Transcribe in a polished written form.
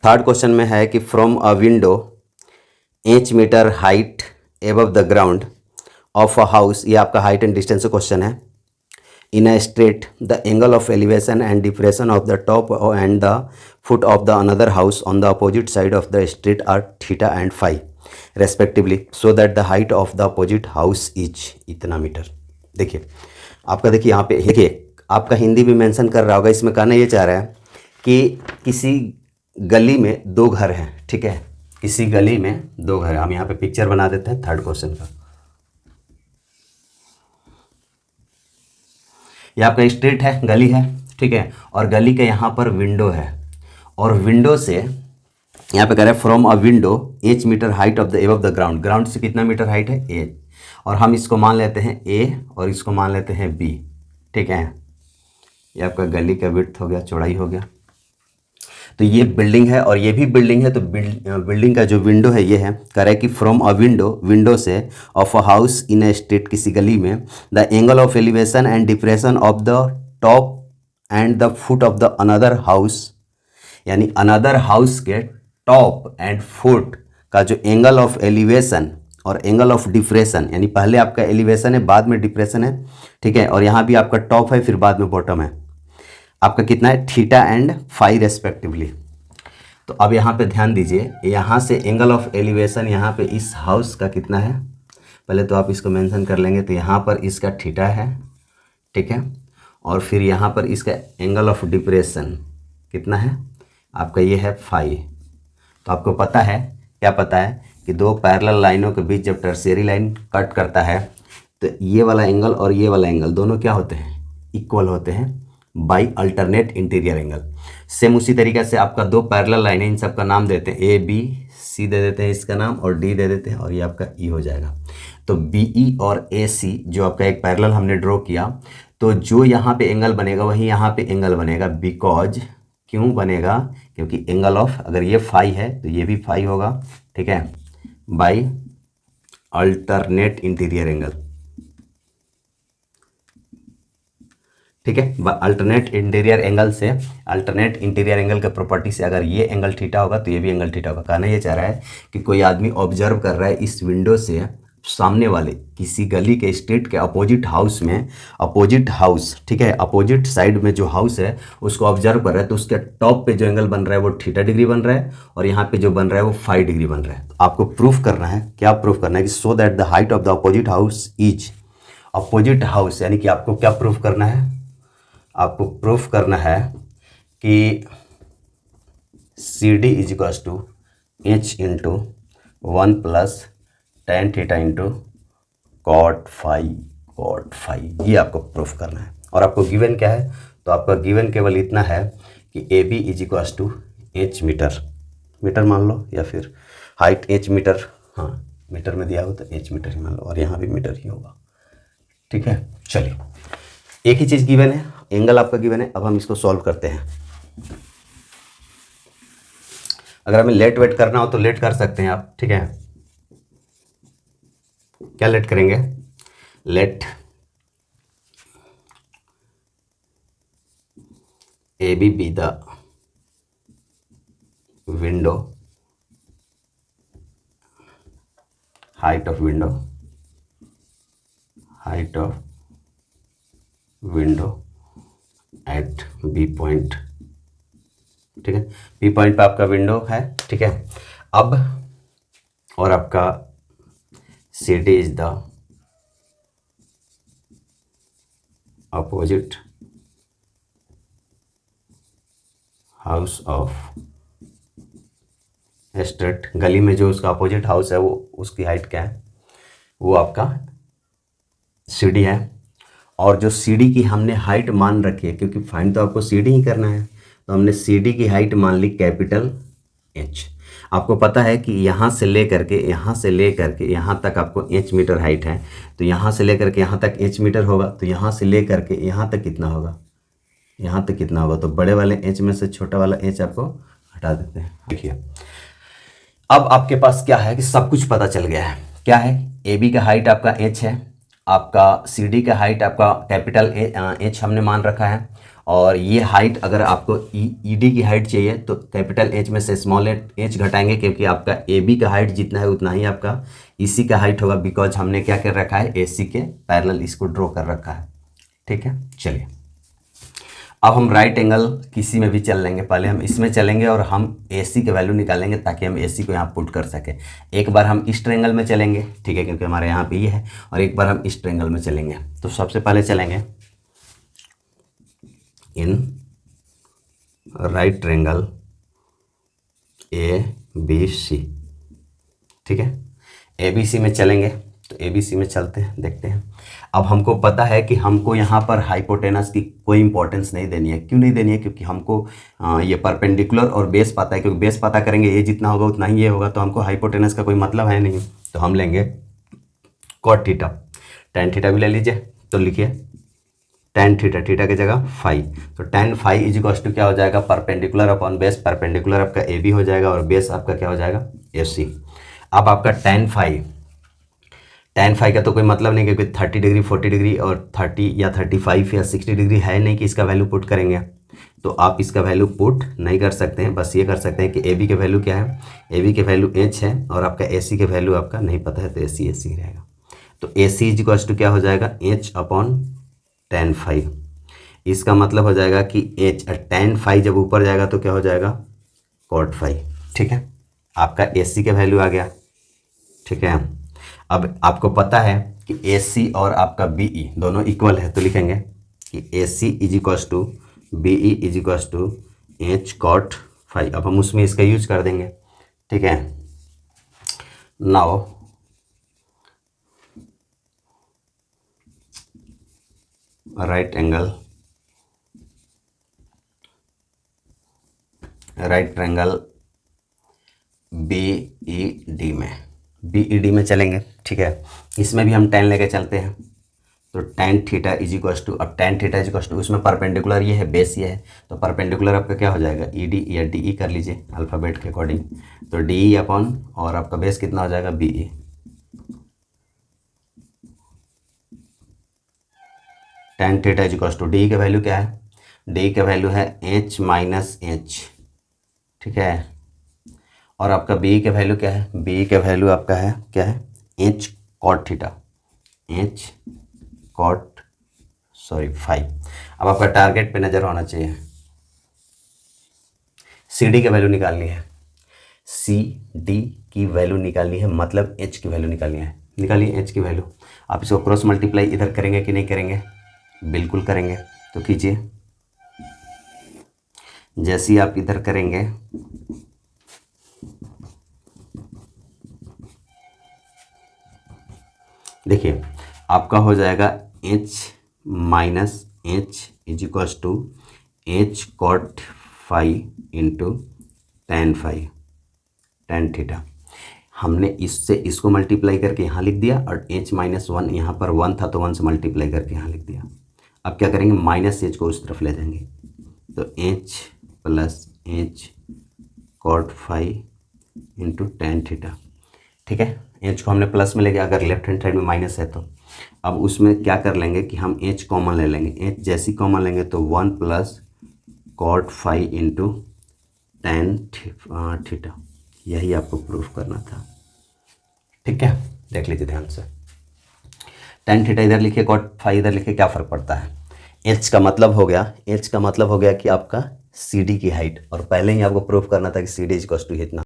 Third question में है कि from a window h metre height above the ground of a house, ये आपका हाइट एंड डिस्टेंस क्वेश्चन है। In a straight the angle of elevation and depression of the top and the foot of the another house on the opposite side of the straight are theta and phi respectively, so that the height of the opposite house is इतना metre. देखिए आपका, देखिए यहाँ पे देखिए आपका हिंदी भी mention कर रहा होगा। इसमें कहना ये चाह रहा है कि किसी गली में दो घर हैं, ठीक है, किसी गली में दो घर हैं। हम यहाँ पे पिक्चर बना देते हैं थर्ड क्वेश्चन का। ये आपका स्ट्रीट है, गली है, ठीक है, और गली के यहाँ पर विंडो है, और विंडो से यहाँ पे कह रहा है from a window h metre height of the above the ground, ground से कितना मीटर हाइट है, ए, और हम इसको मान लेते हैं ए और इसको मान लेते हैं बी, ठीक है। ये आपका गली का विड्थ हो गया, चौड़ाई हो गया। तो ये बिल्डिंग है और ये भी बिल्डिंग है, तो बिल्डिंग का जो विंडो है ये है, कह रहा है कि फ्रॉम अ विंडो, विंडो से, of a house in a street, किसी गली में, the angle of elevation and depression of the top and the foot of the another house, यानी अनदर हाउस के टॉप एंड फुट का जो angle of elevation और angle of depression, यानी पहले आपका एलिवेशन है बाद में डिप्रेशन है, ठीक है, और यहाँ भी आपका टॉप है फिर बाद में बॉटम है, आपका कितना है, थीटा एंड फाई रेस्पेक्टिवली। तो अब यहाँ पे ध्यान दीजिए, यहाँ से एंगल ऑफ एलिवेशन यहाँ पे इस हाउस का कितना है, पहले तो आप इसको मेंशन कर लेंगे, तो यहाँ पर इसका थीटा है, ठीक है, और फिर यहाँ पर इसका एंगल ऑफ डिप्रेशन कितना है, आपका ये है फाई। तो आपको पता है, क्या पता है कि दो पैरेलल लाइनों के बीच जब टर्शियरी लाइन कट करता है तो ये वाला एंगल और ये वाला एंगल दोनों क्या होते हैं, इक्वल होते हैं by alternate interior angle. Same उसी तरीके से आपका दो पैरेलल लाइन है, इन सब का नाम देते हैं, ए बी सी दे देते हैं इसका नाम, और डी दे देते हैं, और ये आपका ई हो जाएगा। तो बी ई और ए सी जो आपका एक पैरेलल हमने ड्रॉ किया, तो जो यहाँ पे एंगल बनेगा वही यहाँ पे एंगल बनेगा, बिकॉज क्यों बनेगा, क्योंकि एंगल ऑफ, अगर ये फाई है तो ये भी फाई होगा, ठीक है, बाई अल्टरनेट इंटीरियर एंगल, ठीक है। अल्टरनेट इंटीरियर एंगल से, अल्टरनेट इंटीरियर एंगल के प्रॉपर्टी से अगर ये एंगल थीटा होगा तो ये भी एंगल थीटा होगा। कहना ये चाह रहा है कि कोई आदमी ऑब्जर्व कर रहा है इस विंडो से सामने वाले किसी गली के स्ट्रीट के अपोजिट हाउस में, अपोजिट हाउस, ठीक है, अपोजिट साइड में जो हाउस है उसको ऑब्जर्व कर रहा है, तो उसके टॉप पे जो एंगल बन रहा है वो थीटा डिग्री बन रहा है, और यहाँ पे जो बन रहा है वो 5 डिग्री बन रहा है। तो आपको प्रूफ करना है, क्या प्रूफ करना है कि सो that the height of the opposite house is, opposite house यानी कि आपको क्या प्रूफ करना है, आपको प्रूफ करना है कि C D is equal to h into 1 plus ten theta into cot phi, ये आपको प्रूफ करना है। और आपको गिवन क्या है, तो आपका गिवन केवल इतना है कि A B is equal to H metre, metre मान लो, या फिर हाइट एच मीटर, हाँ मीटर में दिया हो तो एच मीटर ही मान लो, और यहाँ भी मीटर ही होगा, ठीक है। चलिए एक ही चीज़ गिवन है, एंगल आपका गिवन है। अब हम इसको सॉल्व करते हैं। अगर हमें लेट वेट करना हो तो लेट कर सकते हैं आप, ठीक है। क्या लेट करेंगे, let A B the window, height of window, height of window at B point, ठीक है, बी पॉइंट पे आपका विंडो है, ठीक है। अब और आपका C D is the opposite house of street, गली में जो उसका अपोजिट हाउस है वो उसकी हाइट क्या है, वो आपका सी डी है। और जो सी डी की हमने हाइट मान रखी है, क्योंकि फाइंड तो आपको सी डी ही करना है, तो हमने सी डी की हाइट मान ली कैपिटल एच। आपको पता है कि यहाँ से ले करके यहाँ तक आपको एच मीटर हाइट है, तो यहाँ से ले करके यहाँ तक एच मीटर होगा, तो यहाँ से ले करके यहाँ तक कितना होगा, यहाँ तक कितना होगा, तो बड़े वाले एच में से छोटा वाला एच आपको हटा देते हैं। देखिए अब आपके पास क्या है कि सब कुछ पता चल गया है। क्या है, ए बी का हाइट आपका एच है, आपका सी डी का हाइट आपका कैपिटल एच हमने मान रखा है, और ये हाइट अगर आपको ई डी की हाइट चाहिए तो कैपिटल एच में से स्मॉल एच घटाएंगे, क्योंकि आपका ए बी का हाइट जितना है उतना ही आपका ई सी का हाइट होगा, बिकॉज हमने क्या कर रखा है, ए सी के पैरेलल इसको ड्रॉ कर रखा है। ठीक है, चलिए अब हम राइट एंगल किसी में भी चल लेंगे। पहले हम इसमें चलेंगे और हम ए सी के वैल्यू निकालेंगे ताकि हम ए सी को यहाँ पुट कर सकें। एक बार हम इस ट्रायंगल में चलेंगे, ठीक है, क्योंकि हमारे यहाँ पे ये है, और एक बार हम इस ट्रायंगल में चलेंगे। तो सबसे पहले चलेंगे in right triangle A B C. ठीक है, ए बी सी में चलेंगे, तो ए बी सी में चलते हैं, देखते हैं। अब हमको पता है कि हमको यहाँ पर हाइपोटेनस की कोई इंपॉर्टेंस नहीं देनी है। क्यों नहीं देनी है? क्योंकि हमको ये परपेंडिकुलर और बेस पता है, क्योंकि बेस पता करेंगे ये जितना होगा उतना ही ये होगा, तो हमको हाइपोटेनस का कोई मतलब है नहीं। तो हम लेंगे कॉट थीटा, टेन थीटा भी ले लीजिए। तो लिखिए टेन थीटा, थीटा की जगह फाइव, तो tan five is equal to क्या हो जाएगा, परपेंडिकुलर अपॉन बेस। परपेंडिकुलर आपका ए बी हो जाएगा और बेस आपका क्या हो जाएगा, ए सी। अब आपका टेन फाइव का तो कोई मतलब नहीं, क्योंकि 30 डिग्री 40 डिग्री और 30 या 35 या 60 डिग्री है नहीं कि इसका वैल्यू पुट करेंगे। तो आप इसका वैल्यू पुट नहीं कर सकते हैं, बस ये कर सकते हैं कि ए बी के वैल्यू क्या है, ए बी के वैल्यू एच है और आपका ए सी के वैल्यू आपका नहीं पता है, तो ए सी रहेगा। तो ए सी इज इक्वल टू क्या हो जाएगा, एच अपॉन टेन फाइव। इसका मतलब हो जाएगा कि एच टेन फाइव जब ऊपर जाएगा तो क्या हो जाएगा, कॉट फाइव। ठीक है, आपका ए सी का वैल्यू आ गया। ठीक है, अब आपको पता है कि ए सी और आपका बी ई दोनों इक्वल है, तो लिखेंगे कि A C is equal to B E is equal to H cot five. अब हम उसमें इसका यूज कर देंगे। ठीक है, now right triangle B E D में चलेंगे। ठीक है, इसमें भी हम टेन लेके चलते हैं। तो tan theta is equal to, अब tan theta is equal to, उसमें परपेंडिकुलर ये है, बेस ये है, तो परपेंडिकुलर आपका क्या हो जाएगा, ई डी या डी ई कर लीजिए अल्फ़ाबेट के अकॉर्डिंग। तो डी ई अपॉन, और आपका बेस कितना हो जाएगा, B E. Tan theta is equal to, D का वैल्यू क्या है, डी का वैल्यू है एच माइनस एच। ठीक है, और आपका बी का वैल्यू क्या है, बी का वैल्यू आपका है क्या है, H cot theta, H cot five. अब आपका टारगेट पे नज़र होना चाहिए, सी डी का वैल्यू निकालनी है, सी डी की वैल्यू निकालनी है, मतलब एच की वैल्यू निकालनी है। निकालिए एच की वैल्यू। आप इसको क्रॉस मल्टीप्लाई इधर करेंगे कि नहीं करेंगे, बिल्कुल करेंगे। तो कीजिए, जैसे ही आप इधर करेंगे देखिए आपका हो जाएगा H minus H is equals to H cot five into tan theta. हमने इससे इसको मल्टीप्लाई करके यहाँ लिख दिया, और एच माइनस वन, यहाँ पर वन था तो वन से मल्टीप्लाई करके यहाँ लिख दिया। अब क्या करेंगे, माइनस एच को उस तरफ ले जाएंगे, तो H plus H cot five into tan theta. ठीक है, एच को हमने प्लस में ले गया, अगर लेफ्ट हैंड साइड में माइनस है तो। अब उसमें क्या कर लेंगे कि हम एच कॉमन ले लेंगे, एच जैसी कॉमन लेंगे तो one plus cot five into tan theta. यही आपको प्रूफ करना था। ठीक है, देख लीजिए ध्यान से, टेन थीटा इधर लिखिए, कॉट फाइव इधर लिखिए, क्या फ़र्क पड़ता है। एच का मतलब हो गया कि आपका सी डी की हाइट, और पहले ही आपको प्रूफ करना था कि C D is equal to इतना।